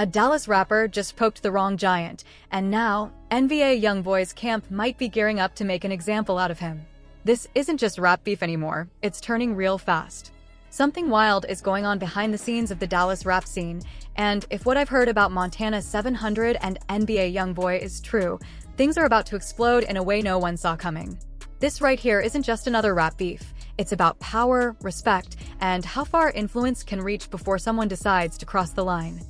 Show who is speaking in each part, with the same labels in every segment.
Speaker 1: A Dallas rapper just poked the wrong giant, and now NBA Youngboy's camp might be gearing up to make an example out of him. This isn't just rap beef anymore, it's turning real fast. Something wild is going on behind the scenes of the Dallas rap scene, and if what I've heard about Montana 700 and NBA Youngboy is true, things are about to explode in a way no one saw coming. This right here isn't just another rap beef. It's about power, respect, and how far influence can reach before someone decides to cross the line.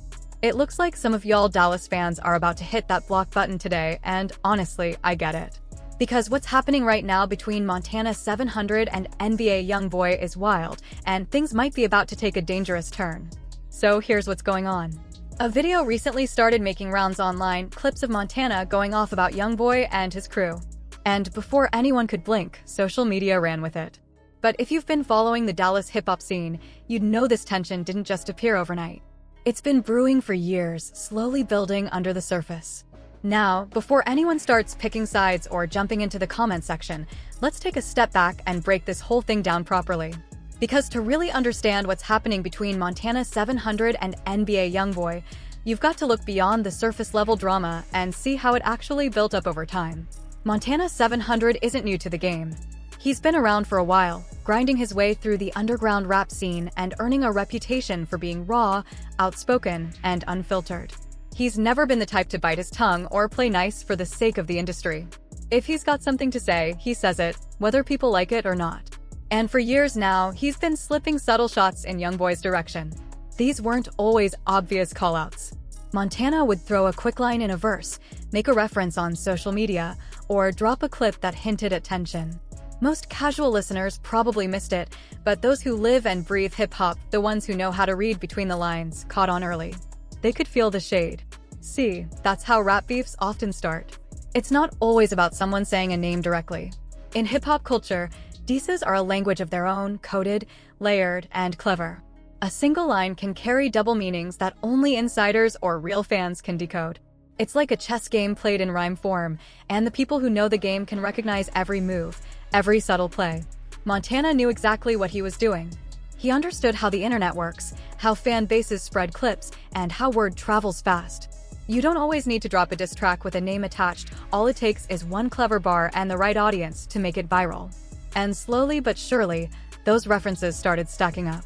Speaker 1: It looks like some of y'all Dallas fans are about to hit that block button today, and honestly, I get it. Because what's happening right now between Montana 700 and NBA Youngboy is wild, and things might be about to take a dangerous turn. So here's what's going on. A video recently started making rounds online, clips of Montana going off about Youngboy and his crew. And before anyone could blink, social media ran with it. But if you've been following the Dallas hip-hop scene, you'd know this tension didn't just appear overnight. It's been brewing for years, slowly building under the surface. Now, before anyone starts picking sides or jumping into the comment section, let's take a step back and break this whole thing down properly. Because to really understand what's happening between Montana 700 and NBA Youngboy, you've got to look beyond the surface-level drama and see how it actually built up over time. Montana 700 isn't new to the game. He's been around for a while, grinding his way through the underground rap scene and earning a reputation for being raw, outspoken, and unfiltered. He's never been the type to bite his tongue or play nice for the sake of the industry. If he's got something to say, he says it, whether people like it or not. And for years now, he's been slipping subtle shots in Youngboy's direction. These weren't always obvious callouts. Montana would throw a quick line in a verse, make a reference on social media, or drop a clip that hinted at tension. Most casual listeners probably missed it, but those who live and breathe hip-hop, the ones who know how to read between the lines, caught on early. They could feel the shade. See, that's how rap beefs often start. It's not always about someone saying a name directly. In hip-hop culture, disses are a language of their own, coded, layered, and clever. A single line can carry double meanings that only insiders or real fans can decode. It's like a chess game played in rhyme form, and the people who know the game can recognize every move, every subtle play. Montana knew exactly what he was doing. He understood how the internet works, how fan bases spread clips, and how word travels fast. You don't always need to drop a diss track with a name attached, all it takes is one clever bar and the right audience to make it viral. And slowly but surely, those references started stacking up.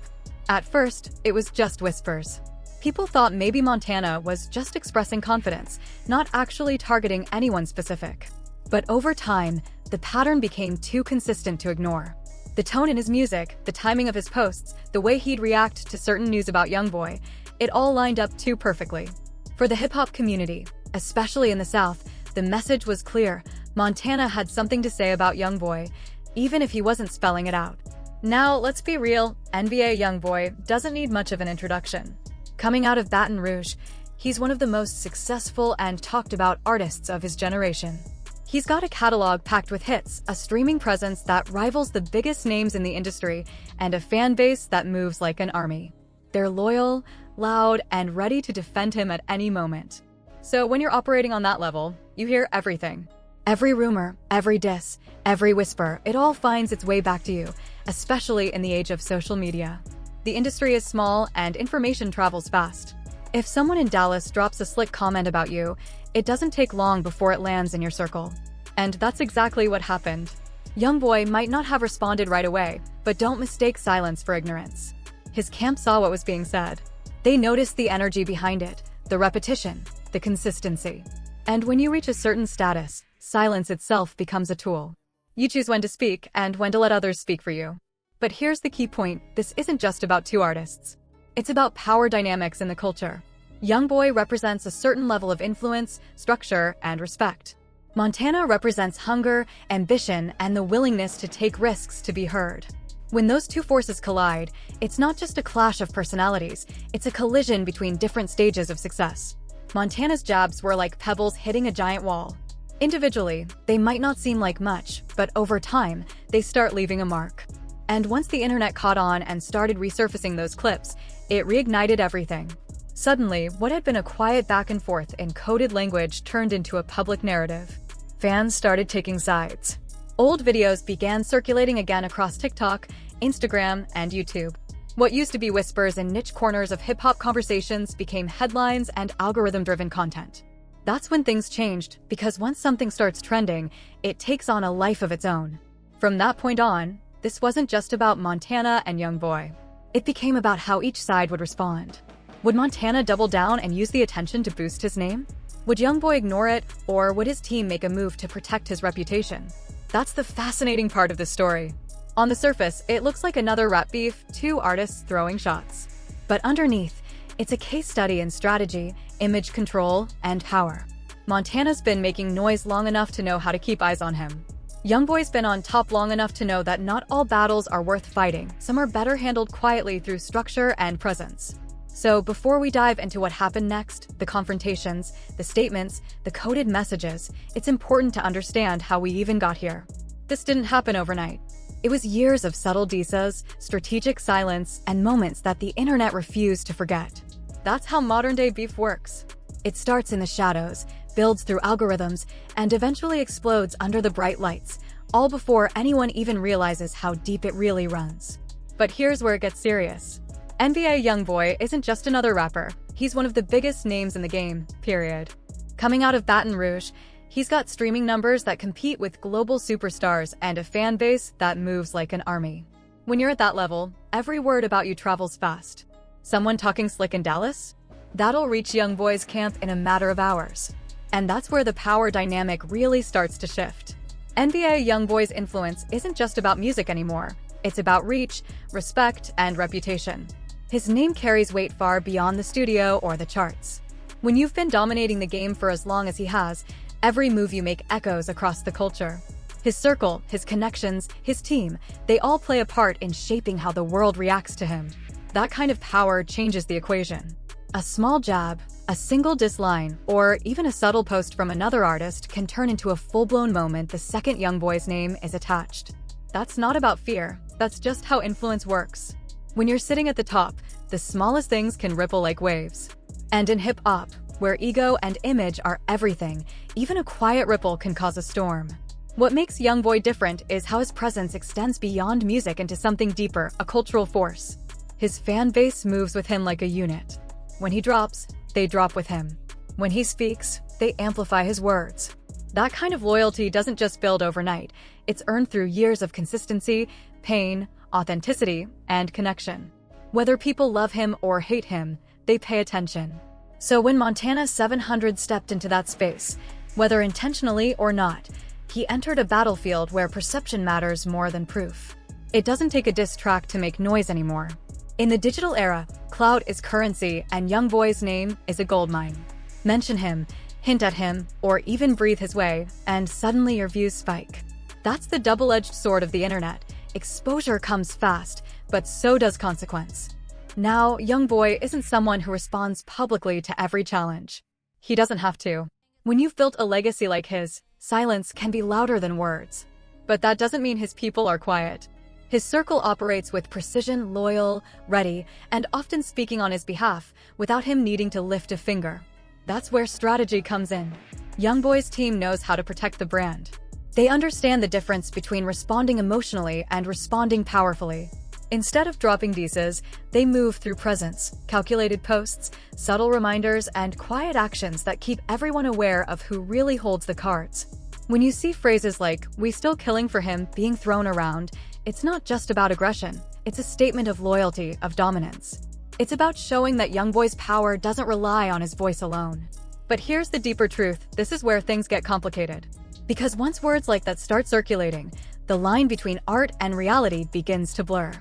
Speaker 1: At first, it was just whispers. People thought maybe Montana was just expressing confidence, not actually targeting anyone specific. But over time, the pattern became too consistent to ignore. The tone in his music, the timing of his posts, the way he'd react to certain news about Youngboy, it all lined up too perfectly. For the hip-hop community, especially in the South, the message was clear. Montana had something to say about Youngboy, even if he wasn't spelling it out. Now, let's be real, NBA Youngboy doesn't need much of an introduction. Coming out of Baton Rouge, he's one of the most successful and talked about artists of his generation. He's got a catalog packed with hits, a streaming presence that rivals the biggest names in the industry, and a fan base that moves like an army. They're loyal, loud, and ready to defend him at any moment. So when you're operating on that level, you hear everything. Every rumor, every diss, every whisper, it all finds its way back to you, especially in the age of social media. The industry is small and information travels fast. If someone in Dallas drops a slick comment about you, it doesn't take long before it lands in your circle. And that's exactly what happened. Youngboy might not have responded right away, but don't mistake silence for ignorance. His camp saw what was being said. They noticed the energy behind it, the repetition, the consistency. And when you reach a certain status, silence itself becomes a tool. You choose when to speak and when to let others speak for you. But here's the key point, this isn't just about two artists. It's about power dynamics in the culture. Youngboy represents a certain level of influence, structure, and respect. Montana represents hunger, ambition, and the willingness to take risks to be heard. When those two forces collide, it's not just a clash of personalities, it's a collision between different stages of success. Montana's jabs were like pebbles hitting a giant wall. Individually, they might not seem like much, but over time, they start leaving a mark. And once the internet caught on and started resurfacing those clips, it reignited everything. Suddenly, what had been a quiet back and forth in coded language turned into a public narrative. Fans started taking sides. Old videos began circulating again across TikTok, Instagram, and YouTube. What used to be whispers in niche corners of hip-hop conversations became headlines and algorithm-driven content. That's when things changed, because once something starts trending, it takes on a life of its own. From that point on, this wasn't just about Montana and Youngboy. It became about how each side would respond. Would Montana double down and use the attention to boost his name? Would Youngboy ignore it, or would his team make a move to protect his reputation? That's the fascinating part of this story. On the surface, it looks like another rap beef, two artists throwing shots. But underneath, it's a case study in strategy, image control, and power. Montana's been making noise long enough to know how to keep eyes on him. Youngboy's been on top long enough to know that not all battles are worth fighting. Some are better handled quietly through structure and presence. So before we dive into what happened next, the confrontations, the statements, the coded messages, it's important to understand how we even got here. This didn't happen overnight. It was years of subtle disses, strategic silence, and moments that the internet refused to forget. That's how modern-day beef works. It starts in the shadows, builds through algorithms, and eventually explodes under the bright lights, all before anyone even realizes how deep it really runs. But here's where it gets serious. NBA Youngboy isn't just another rapper. He's one of the biggest names in the game, period. Coming out of Baton Rouge, he's got streaming numbers that compete with global superstars and a fan base that moves like an army. When you're at that level, every word about you travels fast. Someone talking slick in Dallas? That'll reach Youngboy's camp in a matter of hours. And that's where the power dynamic really starts to shift. NBA Youngboy's influence isn't just about music anymore. It's about reach, respect, and reputation. His name carries weight far beyond the studio or the charts. When you've been dominating the game for as long as he has, every move you make echoes across the culture. His circle, his connections, his team, they all play a part in shaping how the world reacts to him. That kind of power changes the equation. A small jab, a single diss line, or even a subtle post from another artist can turn into a full-blown moment the second Youngboy's name is attached. That's not about fear, that's just how influence works. When you're sitting at the top, the smallest things can ripple like waves. And in hip-hop, where ego and image are everything, even a quiet ripple can cause a storm. What makes Youngboy different is how his presence extends beyond music into something deeper, a cultural force. His fan base moves with him like a unit. When he drops, they drop with him. When he speaks, they amplify his words. That kind of loyalty doesn't just build overnight. It's earned through years of consistency, pain, authenticity, and connection. Whether people love him or hate him, they pay attention. So when Montana 700 stepped into that space, whether intentionally or not, he entered a battlefield where perception matters more than proof. It doesn't take a diss track to make noise anymore. In the digital era, clout is currency and Youngboy's name is a goldmine. Mention him, hint at him, or even breathe his way, and suddenly your views spike. That's the double-edged sword of the internet. Exposure comes fast, but so does consequence. Now, Youngboy isn't someone who responds publicly to every challenge. He doesn't have to. When you've built a legacy like his, silence can be louder than words. But that doesn't mean his people are quiet. His circle operates with precision, loyal, ready, and often speaking on his behalf, without him needing to lift a finger. That's where strategy comes in. Youngboy's team knows how to protect the brand. They understand the difference between responding emotionally and responding powerfully. Instead of dropping disses, they move through presence, calculated posts, subtle reminders, and quiet actions that keep everyone aware of who really holds the cards. When you see phrases like, "we still killing for him," being thrown around, it's not just about aggression. It's a statement of loyalty, of dominance. It's about showing that Youngboy's power doesn't rely on his voice alone. But here's the deeper truth. This is where things get complicated. Because once words like that start circulating, the line between art and reality begins to blur.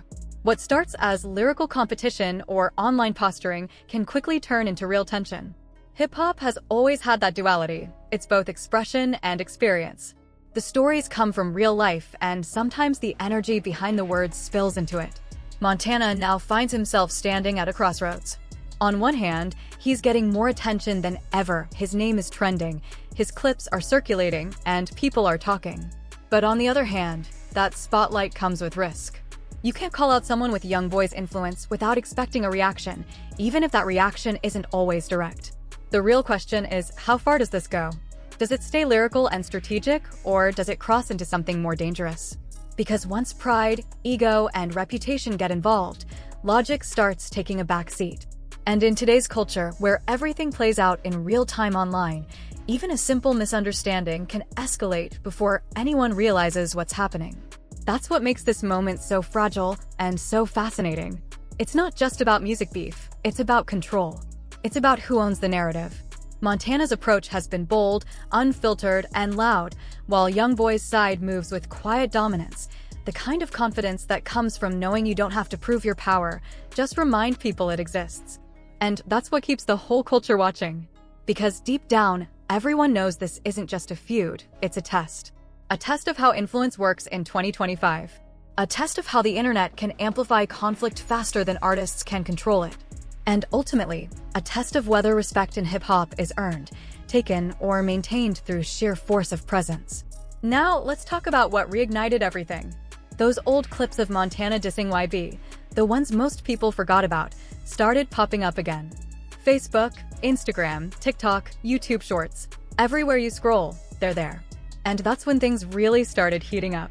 Speaker 1: What starts as lyrical competition or online posturing can quickly turn into real tension. Hip-hop has always had that duality. It's both expression and experience. The stories come from real life, and sometimes the energy behind the words spills into it. Montana now finds himself standing at a crossroads. On one hand, he's getting more attention than ever. His name is trending, his clips are circulating, and people are talking. But on the other hand, that spotlight comes with risk. You can't call out someone with Youngboy's influence without expecting a reaction, even if that reaction isn't always direct. The real question is, how far does this go? Does it stay lyrical and strategic, or does it cross into something more dangerous? Because once pride, ego, and reputation get involved, logic starts taking a back seat. And in today's culture, where everything plays out in real time online, even a simple misunderstanding can escalate before anyone realizes what's happening. That's what makes this moment so fragile and so fascinating. It's not just about music beef, it's about control. It's about who owns the narrative. Montana's approach has been bold, unfiltered, and loud, while Youngboy's side moves with quiet dominance, the kind of confidence that comes from knowing you don't have to prove your power, just remind people it exists. And that's what keeps the whole culture watching. Because deep down, everyone knows this isn't just a feud, it's a test. A test of how influence works in 2025. A test of how the internet can amplify conflict faster than artists can control it. And ultimately, a test of whether respect in hip-hop is earned, taken, or maintained through sheer force of presence. Now, let's talk about what reignited everything. Those old clips of Montana dissing YB, the ones most people forgot about, started popping up again. Facebook, Instagram, TikTok, YouTube Shorts. Everywhere you scroll, they're there. And that's when things really started heating up.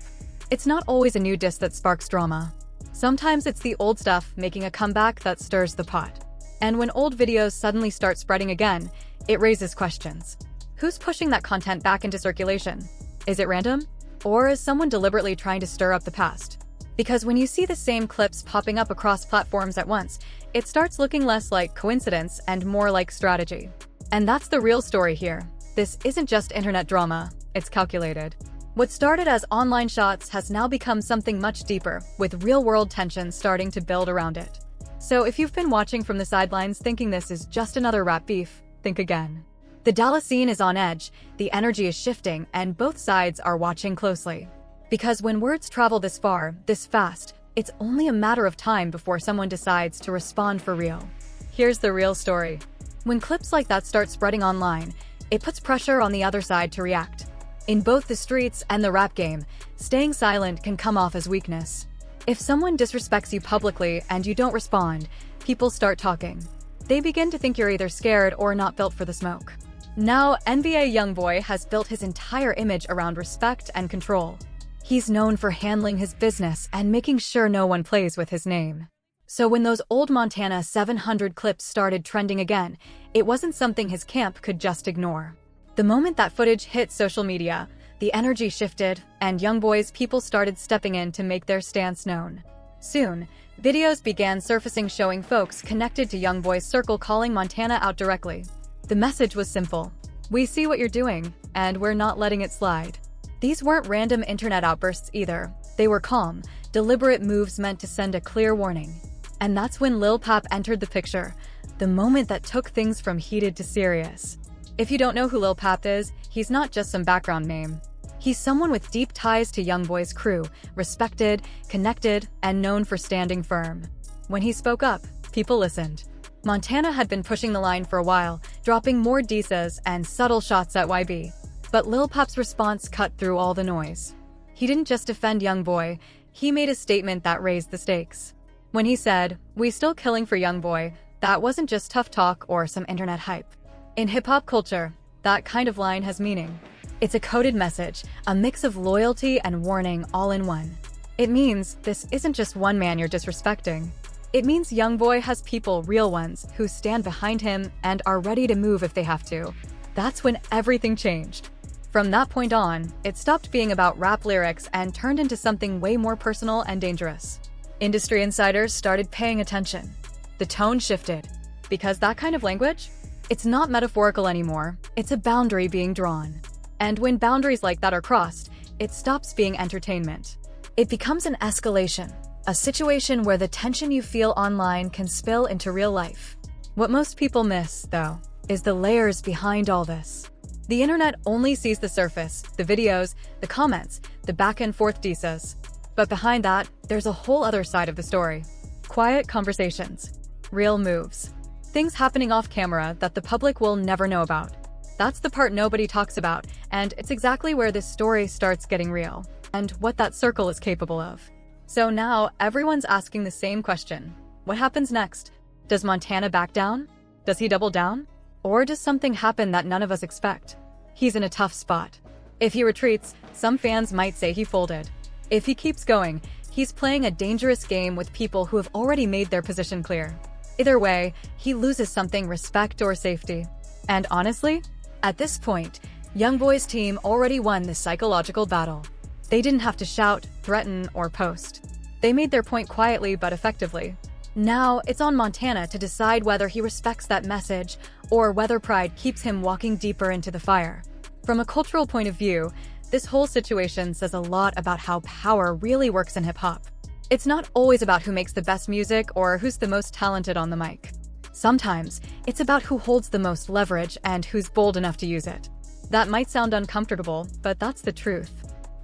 Speaker 1: It's not always a new diss that sparks drama. Sometimes it's the old stuff making a comeback that stirs the pot. And when old videos suddenly start spreading again, it raises questions. Who's pushing that content back into circulation? Is it random? Or is someone deliberately trying to stir up the past? Because when you see the same clips popping up across platforms at once, it starts looking less like coincidence and more like strategy. And that's the real story here. This isn't just internet drama, it's calculated. What started as online shots has now become something much deeper, with real-world tension starting to build around it. So if you've been watching from the sidelines thinking this is just another rap beef, think again. The Dallas scene is on edge, the energy is shifting, and both sides are watching closely. Because when words travel this far, this fast, it's only a matter of time before someone decides to respond for real. Here's the real story. When clips like that start spreading online, it puts pressure on the other side to react. In both the streets and the rap game, staying silent can come off as weakness. If someone disrespects you publicly and you don't respond, people start talking. They begin to think you're either scared or not built for the smoke. Now, NBA Youngboy has built his entire image around respect and control. He's known for handling his business and making sure no one plays with his name. So when those old Montana 700 clips started trending again, it wasn't something his camp could just ignore. The moment that footage hit social media, the energy shifted, and Youngboy's people started stepping in to make their stance known. Soon, videos began surfacing showing folks connected to Youngboy's circle calling Montana out directly. The message was simple. We see what you're doing, and we're not letting it slide. These weren't random internet outbursts either. They were calm, deliberate moves meant to send a clear warning. And that's when Lil Pap entered the picture, the moment that took things from heated to serious. If you don't know who Lil Pap is, he's not just some background name. He's someone with deep ties to Youngboy's crew, respected, connected, and known for standing firm. When he spoke up, people listened. Montana had been pushing the line for a while, dropping more disses and subtle shots at YB. But Lil Pap's response cut through all the noise. He didn't just defend Youngboy, he made a statement that raised the stakes. When he said, "We still killing for Youngboy," that wasn't just tough talk or some internet hype. In hip-hop culture, that kind of line has meaning. It's a coded message, a mix of loyalty and warning all in one. It means this isn't just one man you're disrespecting. It means Youngboy has people, real ones, who stand behind him and are ready to move if they have to. That's when everything changed. From that point on, it stopped being about rap lyrics and turned into something way more personal and dangerous. Industry insiders started paying attention. The tone shifted. Because that kind of language? It's not metaphorical anymore, it's a boundary being drawn. And when boundaries like that are crossed, it stops being entertainment. It becomes an escalation, a situation where the tension you feel online can spill into real life. What most people miss, though, is the layers behind all this. The internet only sees the surface, the videos, the comments, the back and forth disses. But behind that, there's a whole other side of the story. Quiet conversations, real moves, things happening off camera that the public will never know about. That's the part nobody talks about, and it's exactly where this story starts getting real, and what that circle is capable of. So now, everyone's asking the same question. What happens next? Does Montana back down? Does he double down? Or does something happen that none of us expect? He's in a tough spot. If he retreats, some fans might say he folded. If he keeps going, He's playing a dangerous game with people who have already made their position clear. Either way, he loses something: respect or safety. And honestly, at this point, Youngboy's team already won this psychological battle. They didn't have to shout, threaten, or post. They made their point quietly but effectively. Now, it's on Montana to decide whether he respects that message or whether pride keeps him walking deeper into the fire. From a cultural point of view, this whole situation says a lot about how power really works in hip-hop. It's not always about who makes the best music or who's the most talented on the mic. Sometimes, it's about who holds the most leverage and who's bold enough to use it. That might sound uncomfortable, but that's the truth.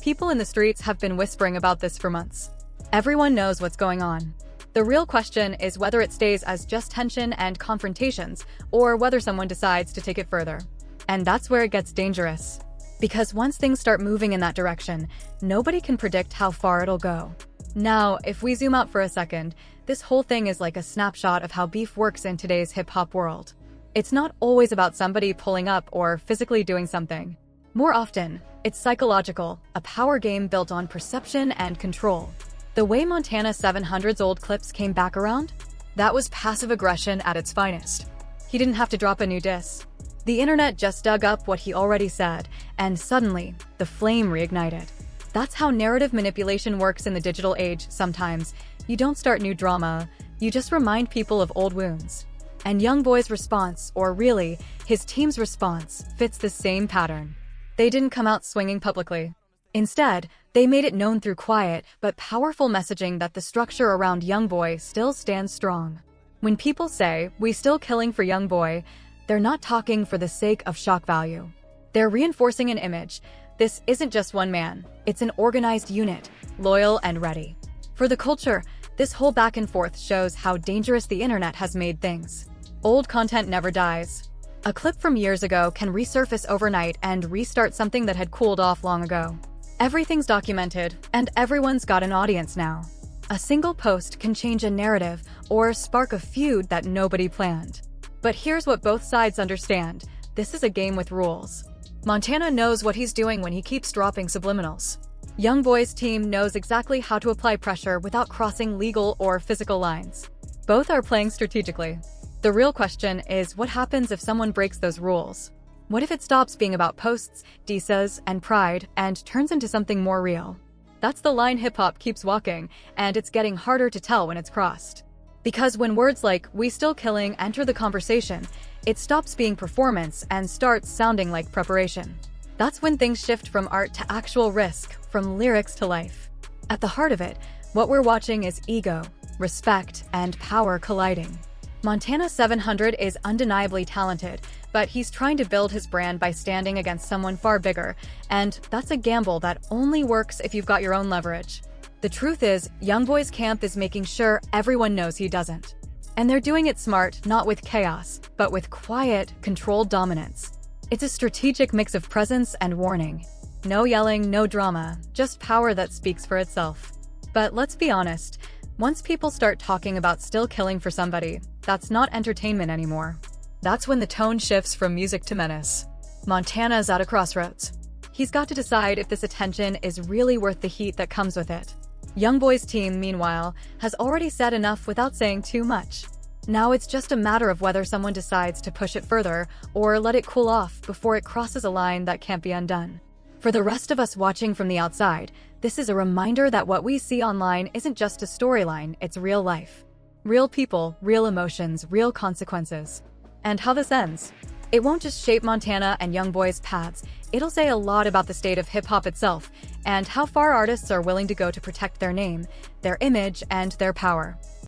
Speaker 1: People in the streets have been whispering about this for months. Everyone knows what's going on. The real question is whether it stays as just tension and confrontations, or whether someone decides to take it further. And that's where it gets dangerous. Because once things start moving in that direction, nobody can predict how far it'll go. Now, if we zoom out for a second, this whole thing is like a snapshot of how beef works in today's hip-hop world. It's not always about somebody pulling up or physically doing something. More often, it's psychological, a power game built on perception and control. The way Montana 700's old clips came back around? That was passive aggression at its finest. He didn't have to drop a new diss. The internet just dug up what he already said, and suddenly, the flame reignited. That's how narrative manipulation works in the digital age sometimes. You don't start new drama, you just remind people of old wounds. And Youngboy's response, or really, his team's response, fits the same pattern. They didn't come out swinging publicly. Instead, they made it known through quiet but powerful messaging that the structure around Youngboy still stands strong. When people say, "We still killing for Youngboy," they're not talking for the sake of shock value. They're reinforcing an image. This isn't just one man, it's an organized unit, loyal and ready. For the culture, this whole back and forth shows how dangerous the internet has made things. Old content never dies. A clip from years ago can resurface overnight and restart something that had cooled off long ago. Everything's documented, and everyone's got an audience now. A single post can change a narrative or spark a feud that nobody planned. But here's what both sides understand: this is a game with rules. Montana knows what he's doing when he keeps dropping subliminals. Youngboy's team knows exactly how to apply pressure without crossing legal or physical lines. Both are playing strategically. The real question is, what happens if someone breaks those rules? What if it stops being about posts, disses, and pride and turns into something more real? That's the line hip-hop keeps walking, and it's getting harder to tell when it's crossed. Because when words like "we still killing" enter the conversation, it stops being performance and starts sounding like preparation. That's when things shift from art to actual risk, from lyrics to life. At the heart of it, what we're watching is ego, respect, and power colliding. Montana 700 is undeniably talented, but he's trying to build his brand by standing against someone far bigger, and that's a gamble that only works if you've got your own leverage. The truth is, Youngboy's camp is making sure everyone knows he doesn't. And they're doing it smart, not with chaos, but with quiet, controlled dominance. It's a strategic mix of presence and warning. No yelling, no drama, just power that speaks for itself. But let's be honest, once people start talking about still killing for somebody, that's not entertainment anymore. That's when the tone shifts from music to menace. Montana's at a crossroads. He's got to decide if this attention is really worth the heat that comes with it. Youngboy's team, meanwhile, has already said enough without saying too much. Now it's just a matter of whether someone decides to push it further or let it cool off before it crosses a line that can't be undone. For the rest of us watching from the outside, this is a reminder that what we see online isn't just a storyline, it's real life. Real people, real emotions, real consequences. And how this ends. It won't just shape Montana and Youngboy's paths, it'll say a lot about the state of hip-hop itself and how far artists are willing to go to protect their name, their image, and their power.